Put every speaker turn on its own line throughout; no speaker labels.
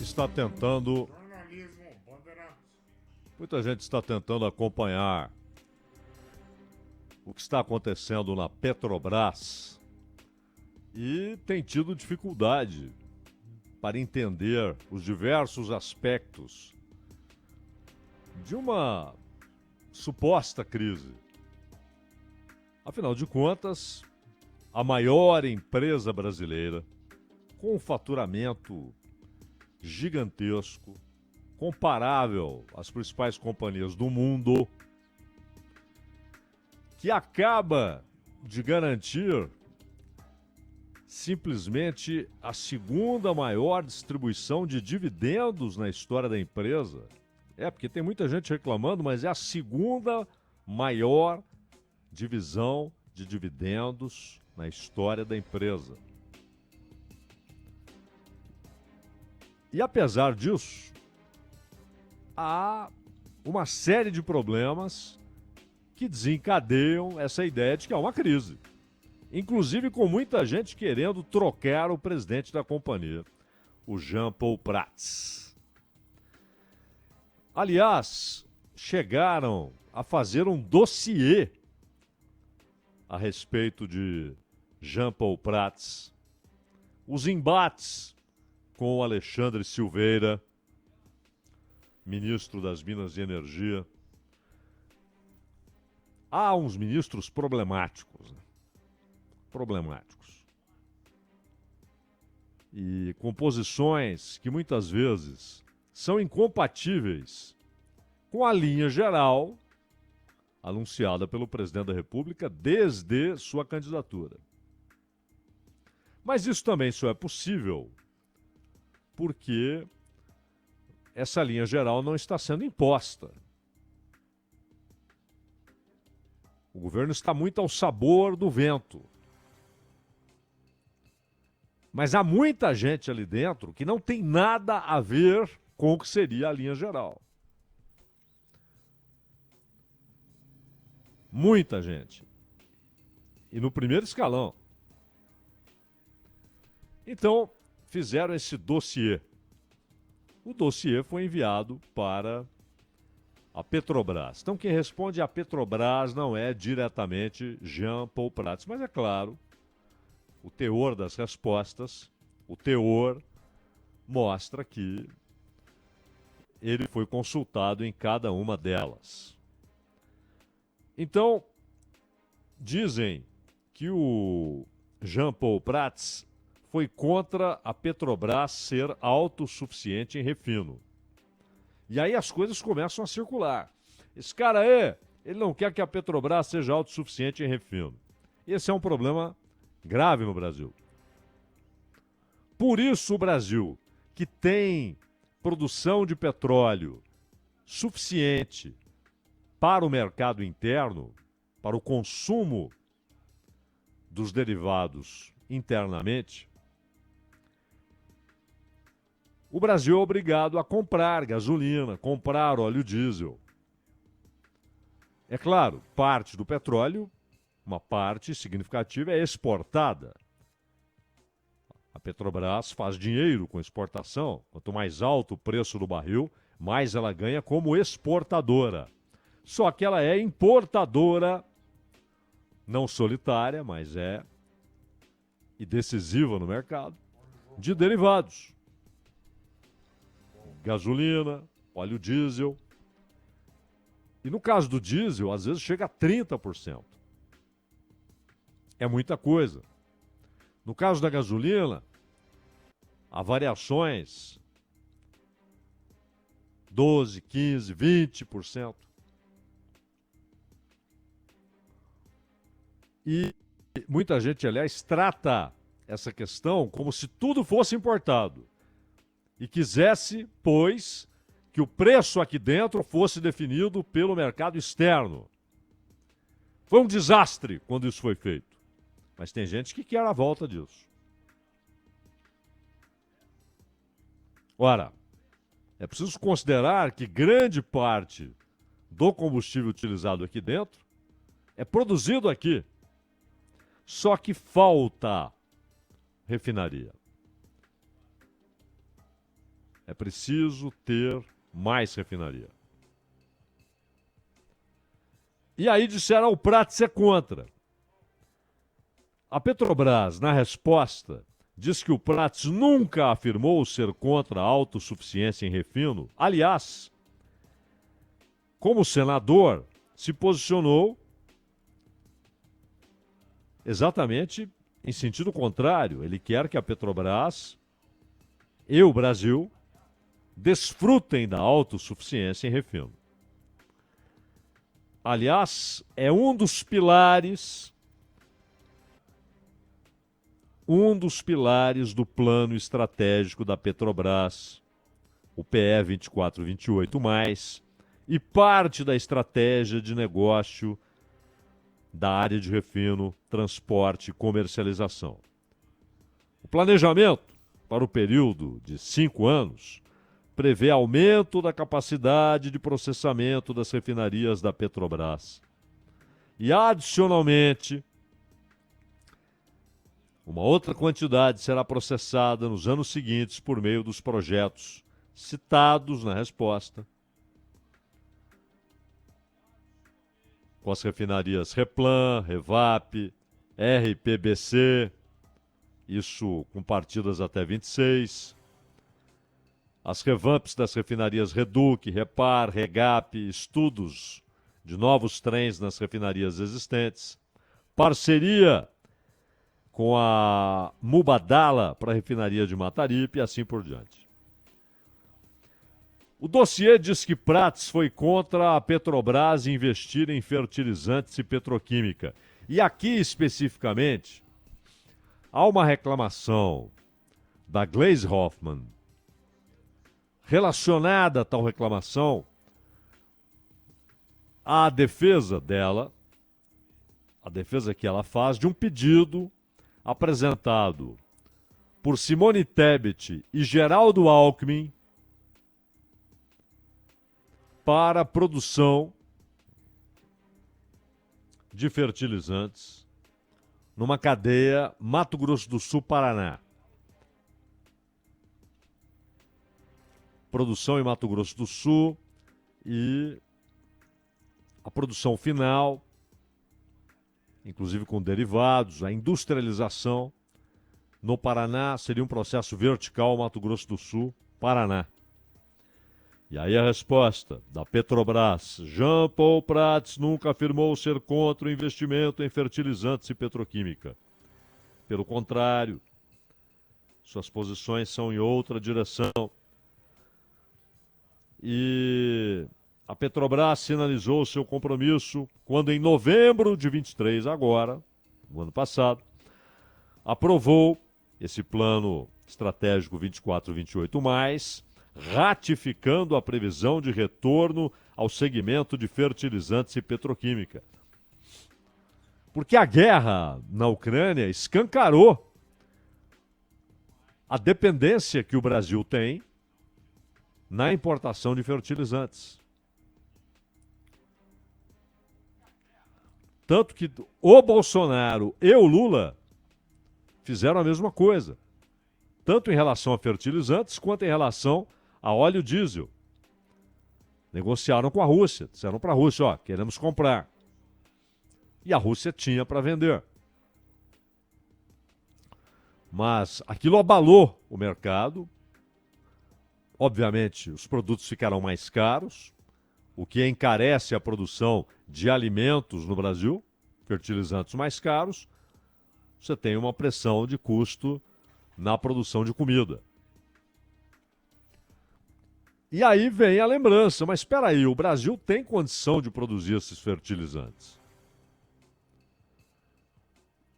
está tentando. Muita gente está tentando acompanhar o que está acontecendo na Petrobras e tem tido dificuldade para entender os diversos aspectos de uma suposta crise. Afinal de contas, a maior empresa brasileira, com um faturamento gigantesco, comparável às principais companhias do mundo, que acaba de garantir simplesmente a segunda maior distribuição de dividendos na história da empresa. Porque tem muita gente reclamando, mas é a segunda maior divisão de dividendos na história da empresa. E apesar disso, há uma série de problemas que desencadeiam essa ideia de que há uma crise. Inclusive com muita gente querendo trocar o presidente da companhia, o Jean Paul Prats. Aliás, chegaram a fazer um dossiê a respeito de Jean Paul Prats, os embates com o Alexandre Silveira, ministro das Minas e Energia. Há uns ministros problemáticos, né? Problemáticos. E com posições que muitas vezes são incompatíveis com a linha geral anunciada pelo presidente da República desde sua candidatura. Mas isso também só é possível porque essa linha geral não está sendo imposta. O governo está muito ao sabor do vento. Mas há muita gente ali dentro que não tem nada a ver com o que seria a linha geral. Muita gente. E no primeiro escalão. Então, fizeram esse dossiê. O dossiê foi enviado para a Petrobras. Então, quem responde à Petrobras não é diretamente Jean Paul Prats, mas é claro, o teor das respostas, o teor mostra que ele foi consultado em cada uma delas. Então, dizem que o Jean Paul Prats foi contra a Petrobras ser autossuficiente em refino. E aí as coisas começam a circular. Esse cara aí, ele não quer que a Petrobras seja autossuficiente em refino. Esse é um problema grave no Brasil. Por isso o Brasil, que tem produção de petróleo suficiente para o mercado interno, para o consumo dos derivados internamente, o Brasil é obrigado a comprar gasolina, comprar óleo diesel. É claro, parte do petróleo, uma parte significativa, é exportada. A Petrobras faz dinheiro com exportação. Quanto mais alto o preço do barril, mais ela ganha como exportadora. Só que ela é importadora, não solitária, mas é e decisiva no mercado, de derivados. Gasolina, óleo diesel. E no caso do diesel, às vezes chega a 30%. É muita coisa. No caso da gasolina, há variações 12, 15, 20%. E muita gente, aliás, trata essa questão como se tudo fosse importado. E quisesse, pois, que o preço aqui dentro fosse definido pelo mercado externo. Foi um desastre quando isso foi feito. Mas tem gente que quer a volta disso. Ora, é preciso considerar que grande parte do combustível utilizado aqui dentro é produzido aqui. Só que falta refinaria. É preciso ter mais refinaria. E aí disseram, o Prats é contra. A Petrobras, na resposta, diz que o Prats nunca afirmou ser contra a autossuficiência em refino. Aliás, como senador, se posicionou exatamente em sentido contrário. Ele quer que a Petrobras e o Brasil desfrutem da autossuficiência em refino. Aliás, é um dos pilares do plano estratégico da Petrobras, o PE 2428+, e parte da estratégia de negócio da área de refino, transporte e comercialização. O planejamento para o período de 5 anos prevê aumento da capacidade de processamento das refinarias da Petrobras. E, adicionalmente, uma outra quantidade será processada nos anos seguintes por meio dos projetos citados na resposta, com as refinarias Replan, Revap, RPBC, isso com partidas até 26, as revamps das refinarias Reduc, Repar, Regap, estudos de novos trens nas refinarias existentes, parceria com a Mubadala para a refinaria de Mataripe e assim por diante. O dossiê diz que Prats foi contra a Petrobras investir em fertilizantes e petroquímica. E aqui, especificamente, há uma reclamação da Gleisi Hoffmann relacionada a tal reclamação à defesa dela, a defesa que ela faz de um pedido apresentado por Simone Tebet e Geraldo Alckmin para a produção de fertilizantes numa cadeia Mato Grosso do Sul-Paraná. Produção em Mato Grosso do Sul e a produção final, inclusive com derivados, a industrialização no Paraná seria um processo vertical Mato Grosso do Sul, Paraná. E aí a resposta da Petrobras: Jean Paul Prats nunca afirmou ser contra o investimento em fertilizantes e petroquímica. Pelo contrário, suas posições são em outra direção. E a Petrobras sinalizou seu compromisso quando, em novembro de 23, agora, no ano passado, aprovou esse plano estratégico 2428+, ratificando a previsão de retorno ao segmento de fertilizantes e petroquímica. Porque a guerra na Ucrânia escancarou a dependência que o Brasil tem na importação de fertilizantes. Tanto que o Bolsonaro e o Lula fizeram a mesma coisa, tanto em relação a fertilizantes quanto em relação a óleo diesel. Negociaram com a Rússia, disseram para a Rússia, ó, queremos comprar. E a Rússia tinha para vender. Mas aquilo abalou o mercado. Obviamente, os produtos ficaram mais caros, o que encarece a produção de alimentos no Brasil, fertilizantes mais caros. Você tem uma pressão de custo na produção de comida. E aí vem a lembrança, mas espera aí, o Brasil tem condição de produzir esses fertilizantes.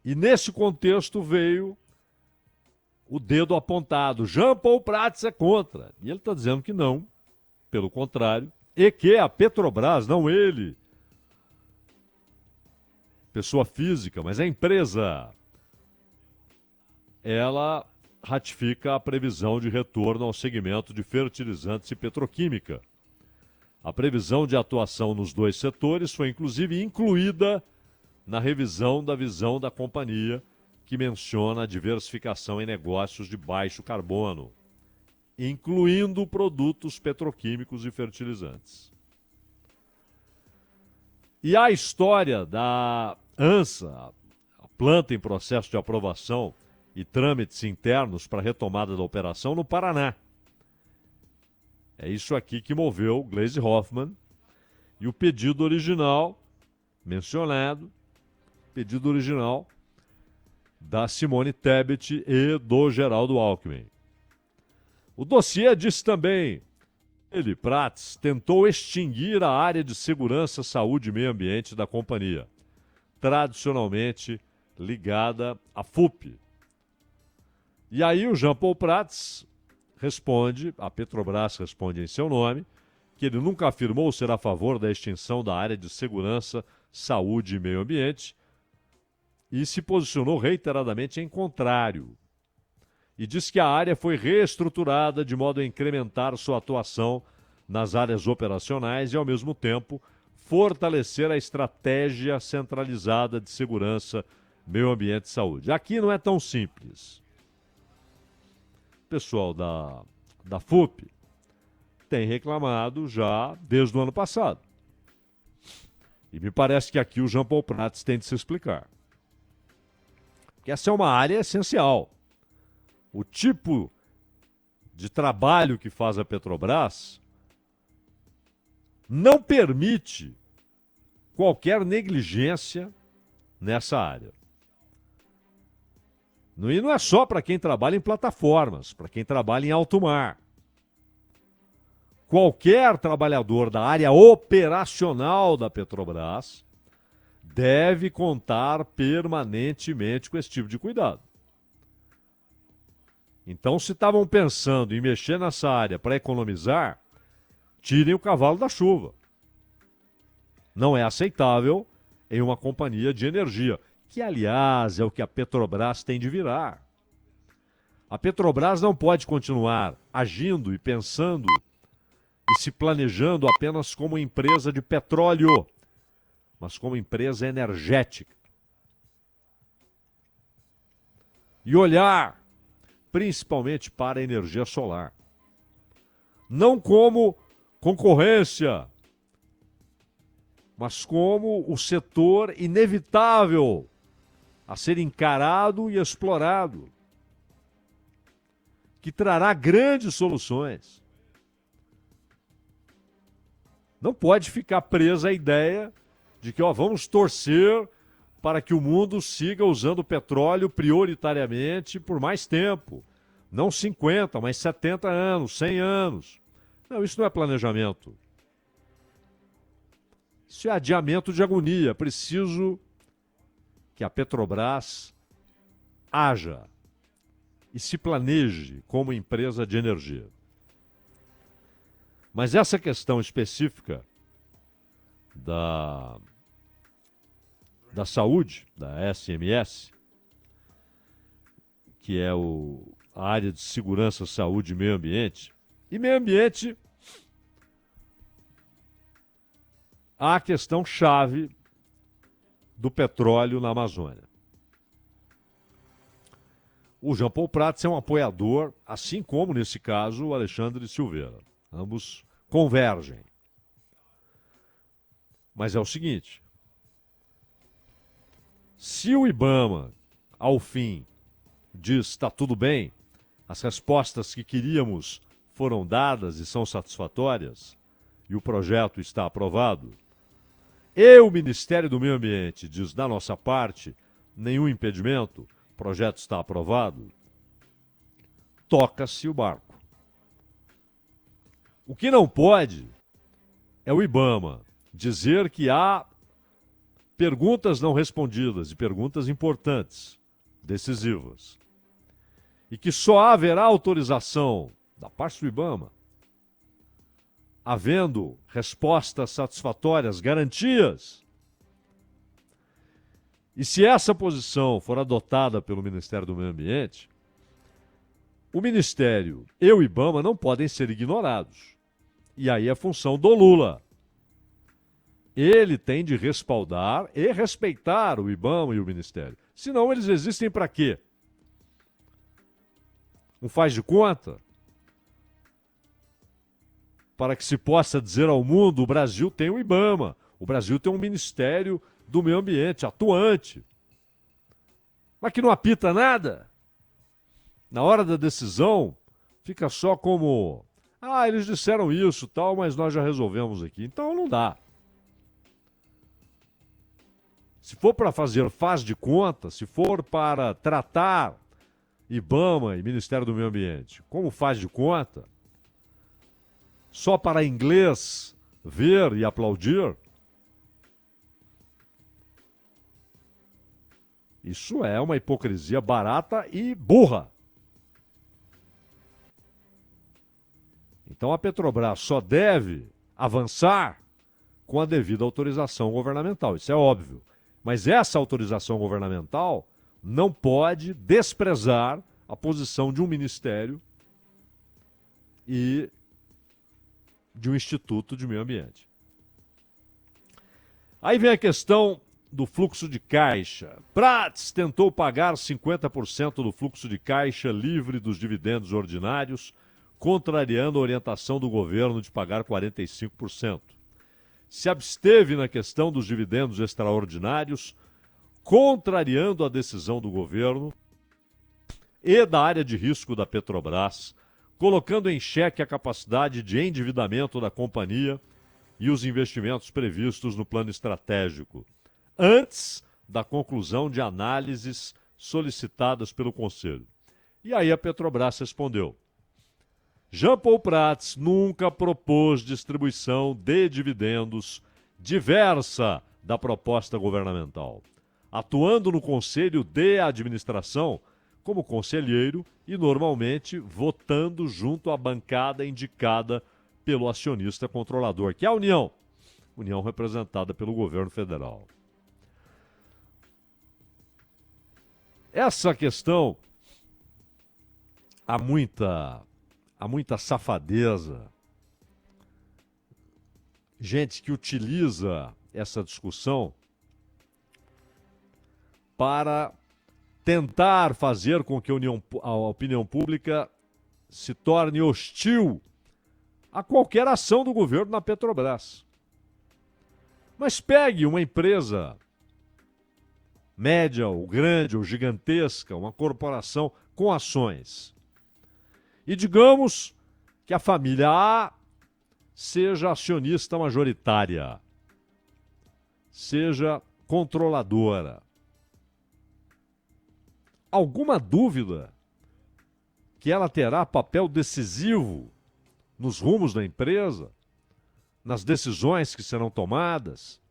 E nesse contexto veio o dedo apontado. Jean Paul Prats é contra. E ele está dizendo que não, pelo contrário, e que a Petrobras, não ele, pessoa física, mas a empresa, ela ratifica a previsão de retorno ao segmento de fertilizantes e petroquímica. A previsão de atuação nos dois setores foi inclusive incluída na revisão da visão da companhia, que menciona a diversificação em negócios de baixo carbono. incluindo produtos petroquímicos e fertilizantes. E a história da ANSA, a planta em processo de aprovação e trâmites internos para a retomada da operação no Paraná. É isso aqui que moveu Gleisi Hoffmann e o pedido original, mencionado, pedido original da Simone Tebet e do Geraldo Alckmin. O dossiê diz também, ele, Prats, tentou extinguir a área de segurança, saúde e meio ambiente da companhia, tradicionalmente ligada à FUP. E aí o Jean Paul Prats responde, a Petrobras responde em seu nome, que ele nunca afirmou ser a favor da extinção da área de segurança, saúde e meio ambiente e se posicionou reiteradamente em contrário. E diz que a área foi reestruturada de modo a incrementar sua atuação nas áreas operacionais e, ao mesmo tempo, fortalecer a estratégia centralizada de segurança, meio ambiente e saúde. Aqui não é tão simples. O pessoal da FUP tem reclamado já desde o ano passado. E me parece que aqui o Jean Paul Prats tem de se explicar. Porque essa é uma área essencial. O tipo de trabalho que faz a Petrobras não permite qualquer negligência nessa área. E não é só para quem trabalha em plataformas, para quem trabalha em alto mar. Qualquer trabalhador da área operacional da Petrobras deve contar permanentemente com esse tipo de cuidado. Então, se estavam pensando em mexer nessa área para economizar, tirem o cavalo da chuva. Não é aceitável em uma companhia de energia, que, aliás, é o que a Petrobras tem de virar. A Petrobras não pode continuar agindo e pensando e se planejando apenas como empresa de petróleo, mas como empresa energética. E olhar principalmente para a energia solar. Não como concorrência, mas como o setor inevitável a ser encarado e explorado, que trará grandes soluções. Não pode ficar presa a ideia de que vamos torcer para que o mundo siga usando petróleo prioritariamente por mais tempo. Não 50, mas 70 anos, 100 anos. Não, isso não é planejamento. Isso é adiamento de agonia. Preciso que a Petrobras haja e se planeje como empresa de energia. Mas essa questão específica da saúde, da SMS, que é a área de segurança, saúde e meio ambiente. E meio ambiente, a questão chave do petróleo na Amazônia. O Jean Paul Prats é um apoiador, assim como, nesse caso, o Alexandre Silveira. Ambos convergem. Mas é o seguinte: se o IBAMA, ao fim, diz está tudo bem, as respostas que queríamos foram dadas e são satisfatórias, e o projeto está aprovado, e o Ministério do Meio Ambiente diz, da nossa parte, nenhum impedimento, o projeto está aprovado, toca-se o barco. O que não pode é o IBAMA dizer que há perguntas não respondidas e perguntas importantes, decisivas, e que só haverá autorização da parte do IBAMA havendo respostas satisfatórias, garantias. E se essa posição for adotada pelo Ministério do Meio Ambiente, o Ministério e o IBAMA não podem ser ignorados. E aí é função do Lula. Ele tem de respaldar e respeitar o IBAMA e o Ministério. Senão eles existem para quê? Um faz de conta? para que se possa dizer ao mundo: o Brasil tem o IBAMA, o Brasil tem um Ministério do Meio Ambiente atuante, mas que não apita nada. Na hora da decisão, fica só como: ah, eles disseram isso, tal, mas nós já resolvemos aqui. Então não dá. Se for para fazer faz de conta, se for para tratar IBAMA e Ministério do Meio Ambiente como faz de conta, só para inglês ver e aplaudir, isso é uma hipocrisia barata e burra. Então a Petrobras só deve avançar com a devida autorização governamental, isso é óbvio. Mas essa autorização governamental não pode desprezar a posição de um ministério e de um Instituto de Meio Ambiente. Aí vem a questão do fluxo de caixa. Prats tentou pagar 50% do fluxo de caixa livre dos dividendos ordinários, contrariando a orientação do governo de pagar 45%. Se absteve na questão dos dividendos extraordinários, contrariando a decisão do governo e da área de risco da Petrobras, colocando em xeque a capacidade de endividamento da companhia e os investimentos previstos no plano estratégico, antes da conclusão de análises solicitadas pelo Conselho. E aí a Petrobras respondeu: Jean Paul Prats nunca propôs distribuição de dividendos diversa da proposta governamental, atuando no Conselho de Administração como conselheiro e normalmente votando junto à bancada indicada pelo acionista controlador, que é a União representada pelo governo federal. Essa questão, há muita safadeza, gente que utiliza essa discussão para tentar fazer com que a opinião pública se torne hostil a qualquer ação do governo na Petrobras. Mas pegue uma empresa média, ou grande, ou gigantesca, uma corporação com ações. E digamos que a família A seja acionista majoritária, seja controladora. Alguma dúvida que ela terá papel decisivo nos rumos da empresa, nas decisões que serão tomadas?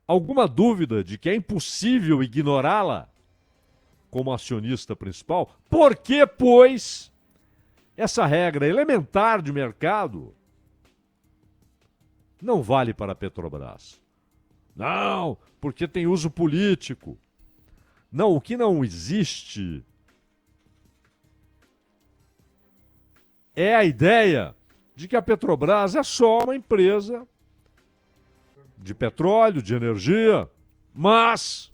Alguma dúvida de que é impossível ignorá-la como acionista principal? Por que, pois, essa regra elementar de mercado não vale para a Petrobras? Não, porque tem uso político. Não, o que não existe é a ideia de que a Petrobras é só uma empresa de petróleo, de energia, mas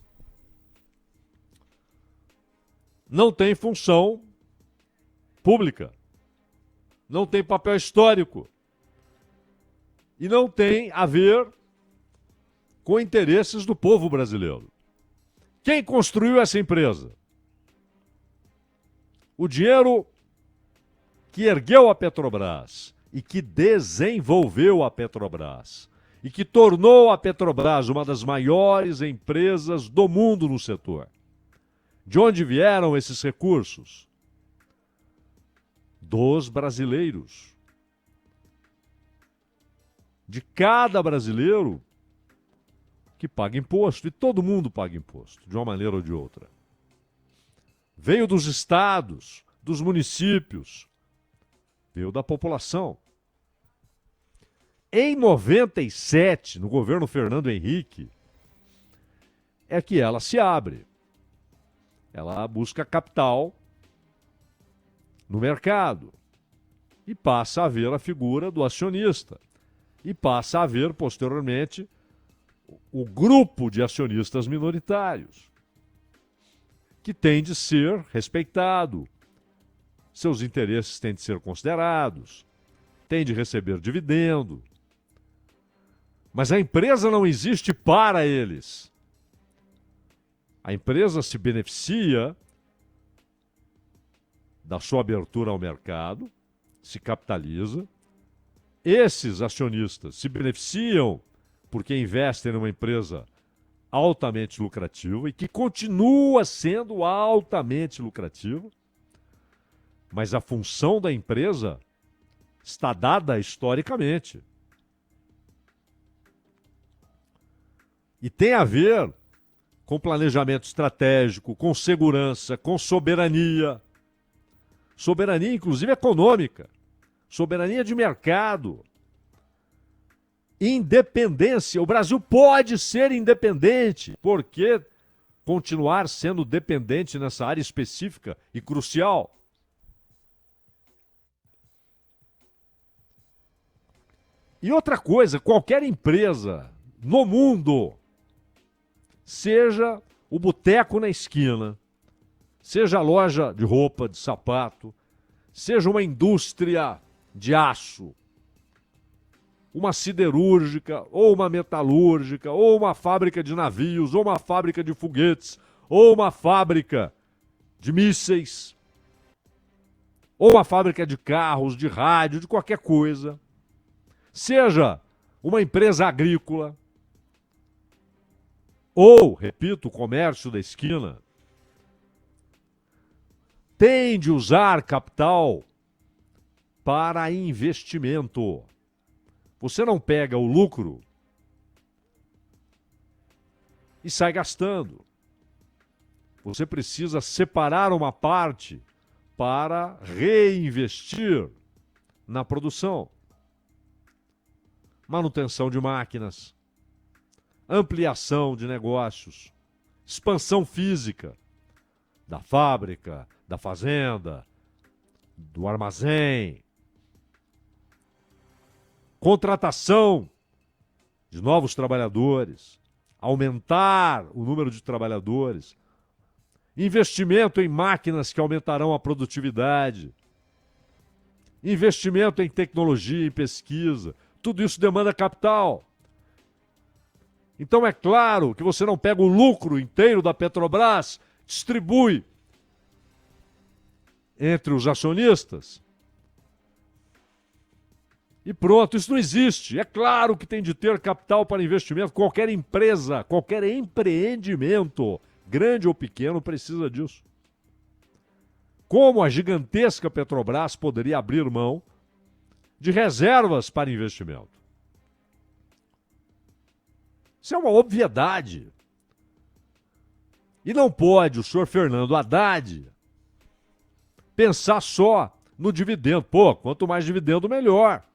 não tem função pública, não tem papel histórico e não tem a ver com interesses do povo brasileiro. Quem construiu essa empresa? O dinheiro que ergueu a Petrobras e que desenvolveu a Petrobras e que tornou a Petrobras uma das maiores empresas do mundo no setor. De onde vieram esses recursos? Dos brasileiros. De cada brasileiro que paga imposto, e todo mundo paga imposto, de uma maneira ou de outra. Veio dos estados, dos municípios, veio da população. Em 97, no governo Fernando Henrique, é que ela se abre. Ela busca capital no mercado e passa a haver a figura do acionista e passa a haver, posteriormente, o grupo de acionistas minoritários, que tem de ser respeitado, seus interesses têm de ser considerados, tem de receber dividendo. Mas a empresa não existe para eles. A empresa se beneficia da sua abertura ao mercado, se capitaliza. Esses acionistas se beneficiam porque investem numa empresa altamente lucrativa e que continua sendo altamente lucrativa. Mas a função da empresa está dada historicamente. E tem a ver com planejamento estratégico, com segurança, com soberania. Soberania, inclusive, econômica. Soberania de mercado. Independência. O Brasil pode ser independente. Por que continuar sendo dependente nessa área específica e crucial? E outra coisa, qualquer empresa no mundo, seja o boteco na esquina, seja a loja de roupa, de sapato, seja uma indústria de aço, uma siderúrgica, ou uma metalúrgica, ou uma fábrica de navios, ou uma fábrica de foguetes, ou uma fábrica de mísseis, ou uma fábrica de carros, de rádio, de qualquer coisa, seja uma empresa agrícola, ou, repito, o comércio da esquina, tem de usar capital para investimento. Você não pega o lucro e sai gastando. Você precisa separar uma parte para reinvestir na produção. Manutenção de máquinas, ampliação de negócios, expansão física da fábrica, da fazenda, do armazém, contratação de novos trabalhadores, aumentar o número de trabalhadores, investimento em máquinas que aumentarão a produtividade, investimento em tecnologia, em pesquisa, tudo isso demanda capital. Então é claro que você não pega o lucro inteiro da Petrobras, distribui entre os acionistas e pronto, isso não existe. É claro que tem de ter capital para investimento. Qualquer empresa, qualquer empreendimento, grande ou pequeno, precisa disso. Como a gigantesca Petrobras poderia abrir mão de reservas para investimento? Isso é uma obviedade. E não pode o senhor Fernando Haddad pensar só no dividendo. Pô, quanto mais dividendo, melhor.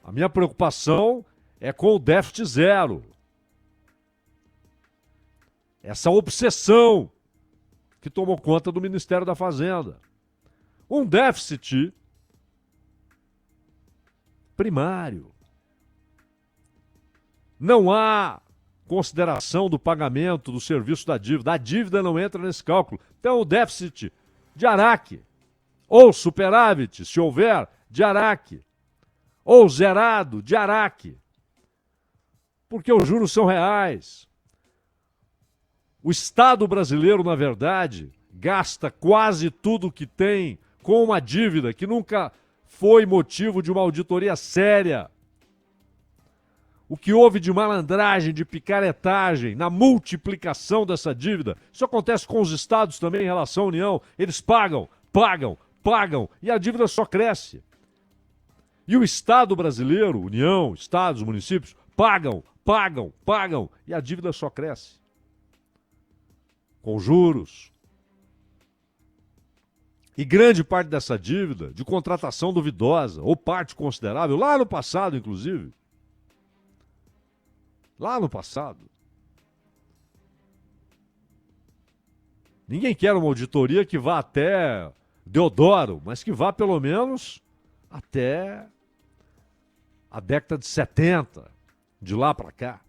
A minha preocupação é com o déficit zero. Essa obsessão que tomou conta do Ministério da Fazenda. Um déficit primário. Não há consideração do pagamento do serviço da dívida. A dívida não entra nesse cálculo. Então, o déficit de Araque, ou superávit, se houver, de Araque, ou zerado de Araque, porque os juros são reais. O Estado brasileiro, na verdade, gasta quase tudo que tem com uma dívida que nunca foi motivo de uma auditoria séria. O que houve de malandragem, de picaretagem na multiplicação dessa dívida, isso acontece com os estados também em relação à União. Eles pagam, pagam, pagam e a dívida só cresce. E o Estado brasileiro, União, estados, municípios, pagam, pagam, pagam e a dívida só cresce. Com juros. E grande parte dessa dívida de contratação duvidosa, ou parte considerável, lá no passado, inclusive. Lá no passado. Ninguém quer uma auditoria que vá até Deodoro, mas que vá pelo menos até a década de 70, de lá para cá.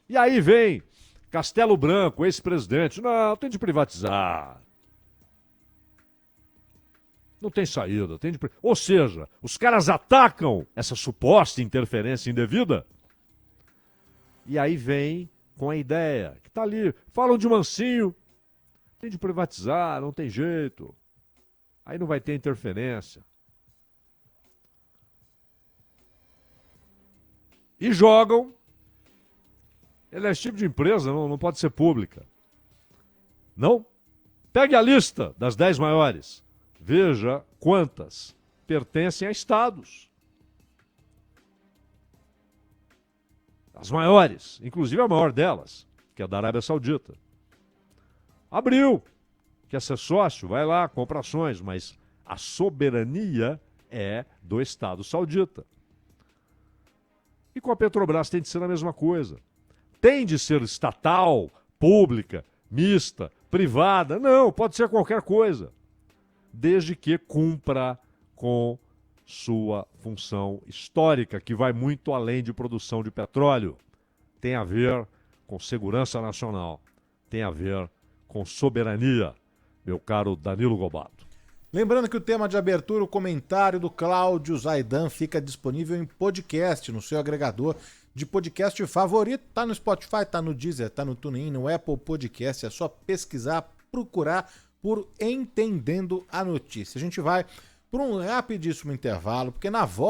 E aí vem Castelo Branco, ex-presidente. Não, tem de privatizar. Não tem saída. Ou seja, os caras atacam essa suposta interferência indevida e aí vem com a ideia que tá ali. Falam de mansinho. Tem de privatizar, não tem jeito. Aí não vai ter interferência. E jogam. Ele é esse tipo de empresa, não pode ser pública. Não? Pegue a lista das 10 maiores. Veja quantas pertencem a estados. As maiores, inclusive a maior delas, que é a da Arábia Saudita. Abriu. Quer ser sócio? Vai lá, compra ações, mas a soberania é do Estado saudita. E com a Petrobras tem de ser a mesma coisa. Tem de ser estatal, pública, mista, privada. Não, pode ser qualquer coisa. Desde que cumpra com sua função histórica, que vai muito além de produção de petróleo. Tem a ver com segurança nacional. Tem a ver com soberania, meu caro Danilo Gobato.
Lembrando que o tema de abertura, o comentário do Cláudio Zaidan, fica disponível em podcast, no seu agregador de podcast favorito. Tá no Spotify, tá no Deezer, tá no TuneIn, no Apple Podcast. É só pesquisar, procurar por Entendendo a Notícia. A gente vai por um rapidíssimo intervalo, porque na volta